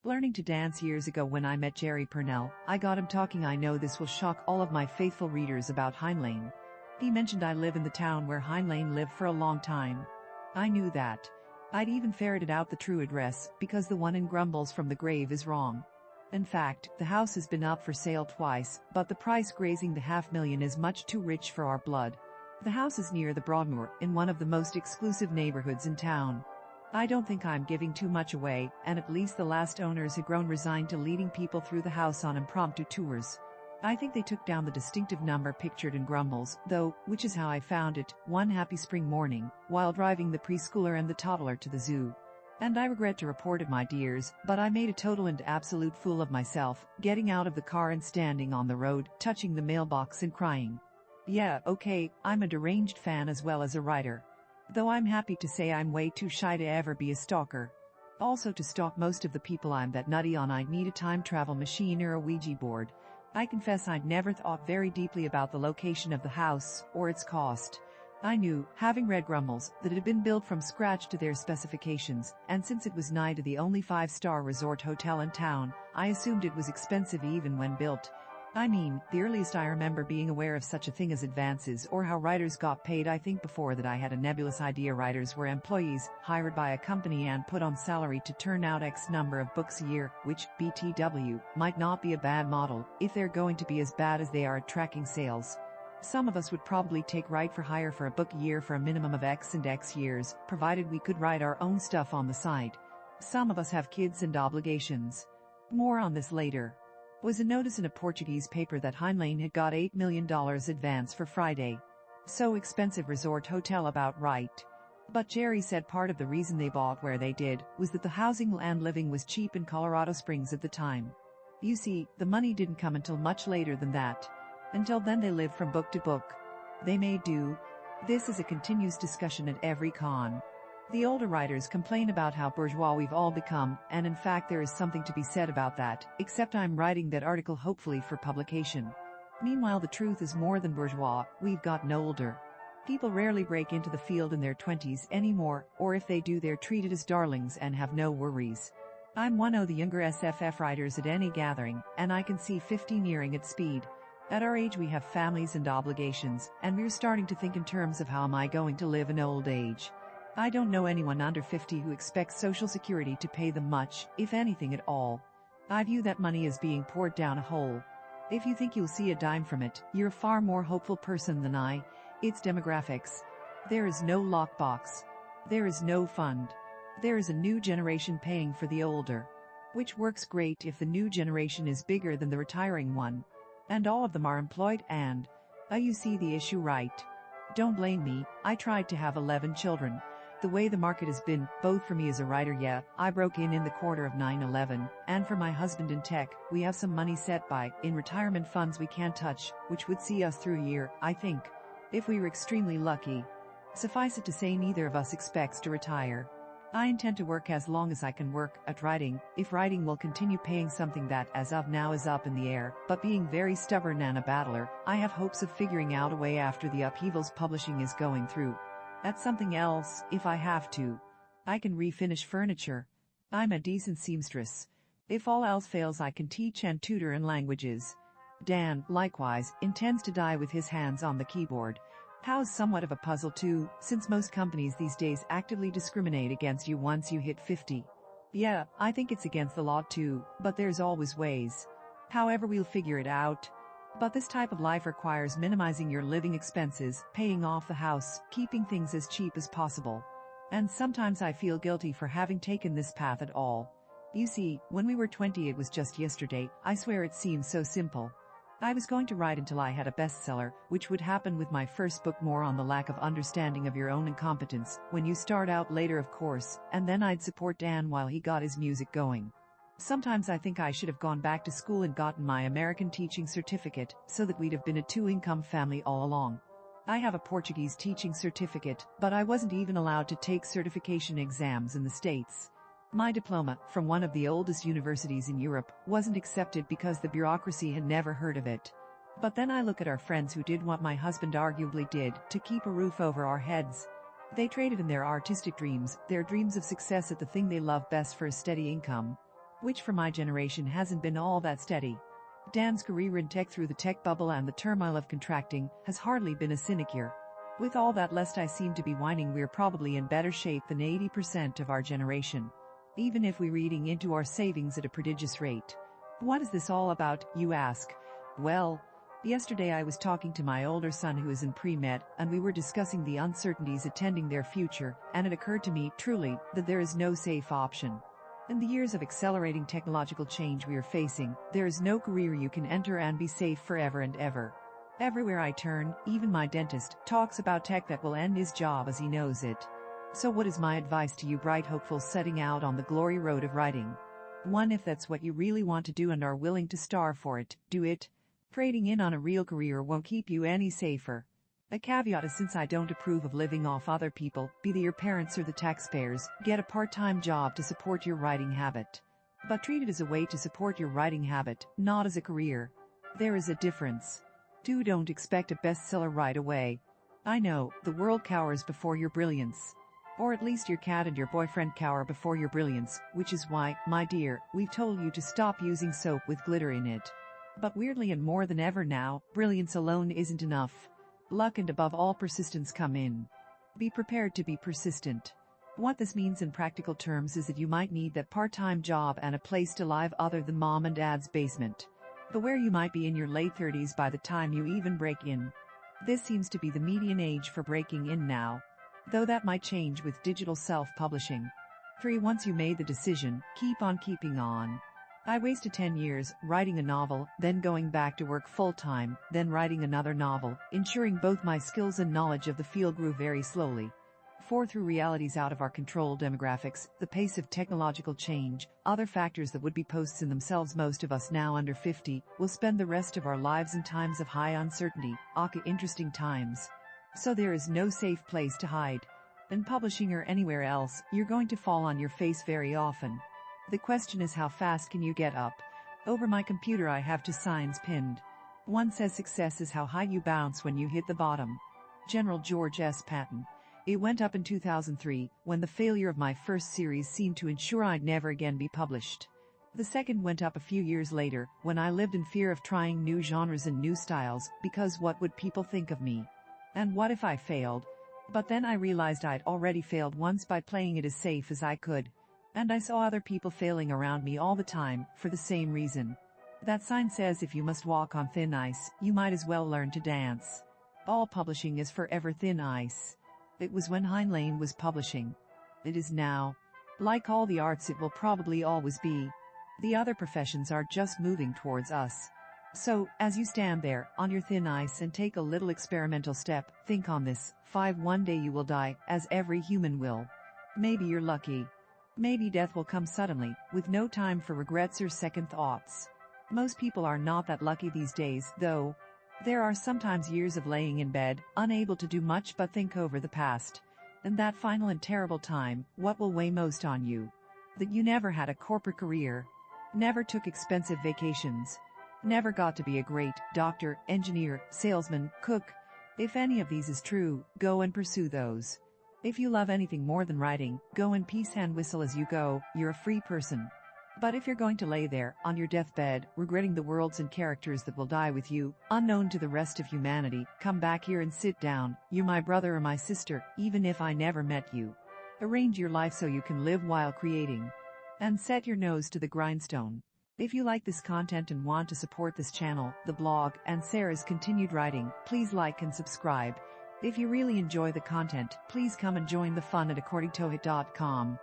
Learning to dance years ago when I met Jerry Purnell, I got him talking. I know this will shock all of my faithful readers about Heinlein. He mentioned I live in the town where Heinlein lived for a long time. I knew that. I'd even ferreted out the true address, because the one in Grumbles from the Grave is wrong. In fact, the house has been up for sale twice, but the price grazing the $500,000 is much too rich for our blood. The house is near the Broadmoor, in one of the most exclusive neighborhoods in town. I don't think I'm giving too much away, and at least the last owners had grown resigned to leading people through the house on impromptu tours. I think they took down the distinctive number pictured in Grumbles, though, which is how I found it, one happy spring morning, while driving the preschooler and the toddler to the zoo. And I regret to report it, my dears, but I made a total and absolute fool of myself, getting out of the car and standing on the road, touching the mailbox and crying. Yeah, okay, I'm a deranged fan as well as a writer. Though I'm happy to say I'm way too shy to ever be a stalker. Also, to stalk most of the people I'm that nutty on, I'd need a time travel machine or a Ouija board. I confess I'd never thought very deeply about the location of the house, or its cost. I knew, having read Grumbles, that it had been built from scratch to their specifications, and since it was nigh to the only 5-star resort hotel in town, I assumed it was expensive even when built. I mean, the earliest I remember being aware of such a thing as advances or how writers got paid. I think before that I had a nebulous idea writers were employees, hired by a company and put on salary to turn out X number of books a year, which, BTW, might not be a bad model, if they're going to be as bad as they are at tracking sales. Some of us would probably take write for hire for a book a year for a minimum of X and X years, provided we could write our own stuff on the side. Some of us have kids and obligations. More on this later. Was a notice in a Portuguese paper that Heinlein had got $8 million advance for Friday. So expensive resort hotel, about right. But Jerry said part of the reason they bought where they did was that the housing and living was cheap in Colorado Springs at the time. You see, the money didn't come until much later than that. Until then they lived from book to book. They made do. This is a continuous discussion at every con. The older writers complain about how bourgeois we've all become, and in fact there is something to be said about that, except I'm writing that article hopefully for publication. Meanwhile, the truth is more than bourgeois, we've gotten older. People rarely break into the field in their 20s anymore, or if they do they're treated as darlings and have no worries. I'm one of the younger SFF writers at any gathering, and I can see 50 nearing at speed. At our age we have families and obligations, and we're starting to think in terms of how am I going to live in old age. I don't know anyone under 50 who expects Social Security to pay them much, if anything at all. I view that money as being poured down a hole. If you think you'll see a dime from it, you're a far more hopeful person than I. It's demographics. There is no lockbox. There is no fund. There is a new generation paying for the older. Which works great if the new generation is bigger than the retiring one. And all of them are employed and, you see the issue right. Don't blame me, I tried to have 11 children. The way the market has been, both for me as a writer, I broke in the quarter of 9/11, and for my husband in tech, we have some money set by, in retirement funds we can't touch, which would see us through a year, I think. If we were extremely lucky. Suffice it to say neither of us expects to retire. I intend to work as long as I can work at writing, if writing will continue paying something that as of now is up in the air, but being very stubborn and a battler, I have hopes of figuring out a way after the upheavals publishing is going through. At something else, if I have to. I can refinish furniture. I'm a decent seamstress. If all else fails I can teach and tutor in languages. Dan, likewise, intends to die with his hands on the keyboard. How's somewhat of a puzzle too, since most companies these days actively discriminate against you once you hit 50. Yeah, I think it's against the law too, but there's always ways. However, we'll figure it out. But this type of life requires minimizing your living expenses, paying off the house, keeping things as cheap as possible. And sometimes I feel guilty for having taken this path at all. You see, when we were 20 it was just yesterday, I swear it seems so simple. I was going to write until I had a bestseller, which would happen with my first book, more on the lack of understanding of your own incompetence, when you start out later of course, and then I'd support Dan while he got his music going. Sometimes I think I should have gone back to school and gotten my American teaching certificate, so that we'd have been a 2-income family all along. I have a Portuguese teaching certificate, but I wasn't even allowed to take certification exams in the States. My diploma, from one of the oldest universities in Europe, wasn't accepted because the bureaucracy had never heard of it. But then I look at our friends who did what my husband arguably did, to keep a roof over our heads. They traded in their artistic dreams, their dreams of success at the thing they love best, for a steady income. which for my generation hasn't been all that steady. Dan's career in tech through the tech bubble and the turmoil of contracting has hardly been a sinecure. With all that lest I seem to be whining, we're probably in better shape than 80% of our generation, even if we're reading into our savings at a prodigious rate. What is this all about, you ask? Well, yesterday I was talking to my older son who is in pre-med, and we were discussing the uncertainties attending their future, and it occurred to me, truly, that there is no safe option. In the years of accelerating technological change we are facing, there is no career you can enter and be safe forever and ever. Everywhere I turn, even my dentist talks about tech that will end his job as he knows it. So what is my advice to you bright hopefuls setting out on the glory road of writing? 1. If that's what you really want to do and are willing to starve for it, do it. Trading in on a real career won't keep you any safer. A caveat is, since I don't approve of living off other people, be they your parents or the taxpayers, get a part-time job to support your writing habit. But treat it as a way to support your writing habit, not as a career. There is a difference. 2. Don't expect a bestseller right away. I know, the world cowers before your brilliance. Or at least your cat and your boyfriend cower before your brilliance, which is why, my dear, we've told you to stop using soap with glitter in it. But weirdly and more than ever now, brilliance alone isn't enough. Luck and above all persistence come in. Be prepared to be persistent. What this means in practical terms is that you might need that part-time job and a place to live other than mom and dad's basement. But where you might be in your late 30s by the time you even break in. This seems to be the median age for breaking in now, though that might change with digital self-publishing. 3. Once you made the decision, keep on keeping on. I wasted 10 years writing a novel, then going back to work full-time, then writing another novel, ensuring both my skills and knowledge of the field grew very slowly. 4. Through realities out of our control, demographics, the pace of technological change, other factors that would be posts in themselves, most of us now under 50 will spend the rest of our lives in times of high uncertainty, aka interesting times. So there is no safe place to hide. In publishing or anywhere else, you're going to fall on your face very often. The question is, how fast can you get up? Over my computer I have two signs pinned. One says success is how high you bounce when you hit the bottom. General George S. Patton. It went up in 2003, when the failure of my first series seemed to ensure I'd never again be published. The second went up a few years later, when I lived in fear of trying new genres and new styles, because what would people think of me? And what if I failed? But then I realized I'd already failed once by playing it as safe as I could. And I saw other people failing around me all the time, for the same reason. That sign says if you must walk on thin ice, you might as well learn to dance. All publishing is forever thin ice. It was when Heinlein was publishing. It is now. Like all the arts, it will probably always be. The other professions are just moving towards us. So, as you stand there, on your thin ice and take a little experimental step, think on this. 5. One day you will die, as every human will. Maybe you're lucky. Maybe death will come suddenly, with no time for regrets or second thoughts. Most people are not that lucky these days, though. There are sometimes years of laying in bed, unable to do much but think over the past. In that final and terrible time, what will weigh most on you? That you never had a corporate career, never took expensive vacations, never got to be a great doctor, engineer, salesman, cook. If any of these is true, go and pursue those. If you love anything more than writing, go in peace and whistle as you go, you're a free person. But if you're going to lay there, on your deathbed, regretting the worlds and characters that will die with you, unknown to the rest of humanity, come back here and sit down. You're my brother or my sister, even if I never met you. Arrange your life so you can live while creating. And set your nose to the grindstone. If you like this content and want to support this channel, the blog, and Sarah's continued writing, please like and subscribe. If you really enjoy the content, please come and join the fun at accordingtohoyt.com.